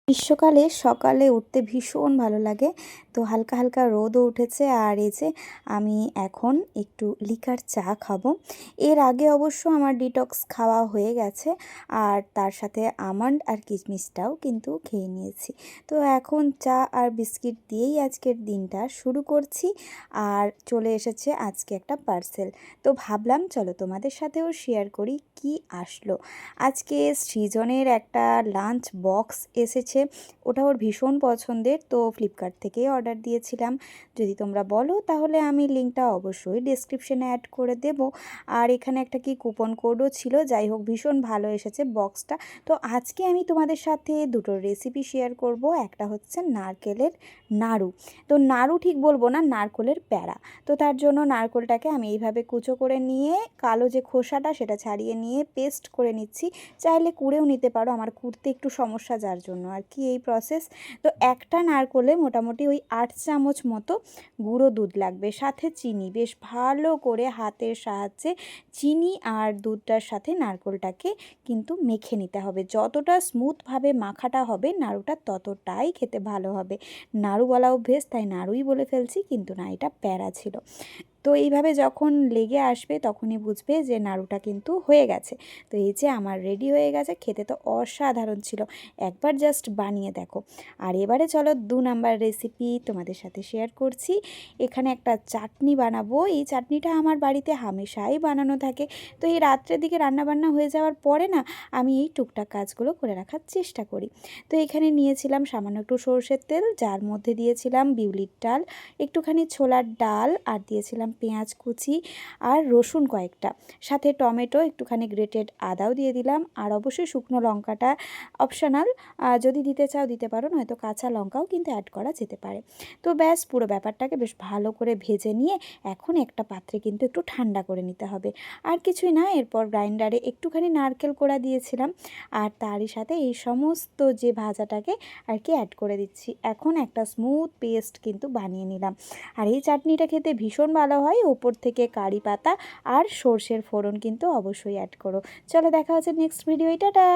গ্রীষ্মকালে সকালে উঠতে ভীষণ ভালো লাগে। তো হালকা হালকা রোদও উঠেছে আর এই যে আমি এখন একটু লিকার চা খাবো। এর আগে অবশ্য আমার ডিটক্স খাওয়া হয়ে গেছে আর তার সাথে আমন্ড আর কিশমিশটাও কিন্তু খেয়ে নিয়েছি। তো এখন চা আর বিস্কিট দিয়েই আজকের দিনটা শুরু করছি। আর চলে এসেছে আজকে একটা পার্সেল। তো ভাবলাম চলো তোমাদের সাথেও শেয়ার করি কি আসলো। আজকে সৃজনের একটা লাঞ্চ বক্স এসেছে, ওটা ওর ভীষণ পছন্দের, তো ফ্লিপকার্ট থেকেই অর্ডার দিয়েছিলাম। যদি তোমরা বলো তাহলে আমি লিঙ্কটা অবশ্যই ডেসক্রিপশনে অ্যাড করে দেব। আর এখানে একটা কি কুপন কোডও ছিল, যাই হোক ভীষণ ভালো এসেছে বক্সটা। তো আজকে আমি তোমাদের সাথে দুটো রেসিপি শেয়ার করব। একটা হচ্ছে নারকেলের নাড়ু, তো নাড়ু ঠিক বলবো না, নারকেলের প্যাড়া। তো তার জন্য নারকেলটাকে আমি এইভাবে কুচো করে নিয়ে কালো যে খোসাটা সেটা ছাড়িয়ে নিয়ে পেস্ট করে নিচ্ছি। চাইলে কুড়েও নিতে পারো, আমার কুড়তে একটু সমস্যা যার জন্য আর কি এই প্রসেস। তো একটা নারকেলে মোটামুটি ওই 8 চামচ মতো গুঁড়ো দুধ লাগবে, সাথে চিনি। বেশ ভালো করে হাতের সাহায্যে চিনি আর দুধটার সাথে নারকেলটাকে কিন্তু মেখে নিতে হবে। যতটা স্মুথভাবে মাখাটা হবে নাড়ুটা ততটাই খেতে ভালো হবে। নাড়ু বলা অভ্যেস তাই নাড়ুই বলে ফেলছি, কিন্তু না, এটা প্যারা ছিল। তো এইভাবে যখন লেগে আসবে তখনই বুঝবে যে নাড়ুটা কিন্তু হয়ে গেছে। তো এই যে আমার রেডি হয়ে গেছে, খেতে তো অসাধারণ ছিল, একবার জাস্ট বানিয়ে দেখো। আর এবারে চলো 2 নাম্বার রেসিপি তোমাদের সাথে শেয়ার করছি। এখানে একটা চাটনি বানাবো। এই চাটনিটা আমার বাড়িতে হামেশাই বানানো থাকে। তো এই রাত্রের দিকে রান্নাবান্না হয়ে যাওয়ার পরে না আমি এই টুকটাক কাজগুলো করে রাখার চেষ্টা করি। তো এখানে নিয়েছিলাম সামান্য একটু সরষের তেল, যার মধ্যে দিয়েছিলাম বিউলির ডাল, একটুখানি ছোলার ডাল, আর দিয়েছিলাম পেঁয়াজ কুচি আর রসুন কয়েকটা, সাথে টমেটো, একটুখানি গ্রেটেড আদাও দিয়ে দিলাম। আর অবশ্যই শুকনো লঙ্কাটা অপশনাল, যদি দিতে চাও দিতে পারো, নয়তো কাঁচা লঙ্কাও কিন্তু অ্যাড করা যেতে পারে। তো ব্যাস পুরো ব্যাপারটাকে বেশ ভালো করে ভেজে নিয়ে এখন একটা পাত্রে কিন্তু একটু ঠান্ডা করে নিতে হবে। আর কিছুই না, এরপর গ্রাইন্ডারে একটুখানি নারকেল কোড়া দিয়েছিলাম আর তারই সাথে এই সমস্ত যে ভাজাটাকে আর কি অ্যাড করে দিচ্ছি। এখন একটা স্মুথ পেস্ট কিন্তু বানিয়ে নিলাম। আর এই চাটনিটা খেতে ভীষণ ভালো হয়। ওপর থেকে কারি পাতা আর সর্ষের ফোড়ন কিন্তু অবশ্যই অ্যাড করো। চলো দেখা হচ্ছে নেক্সট ভিডিও, টাটা।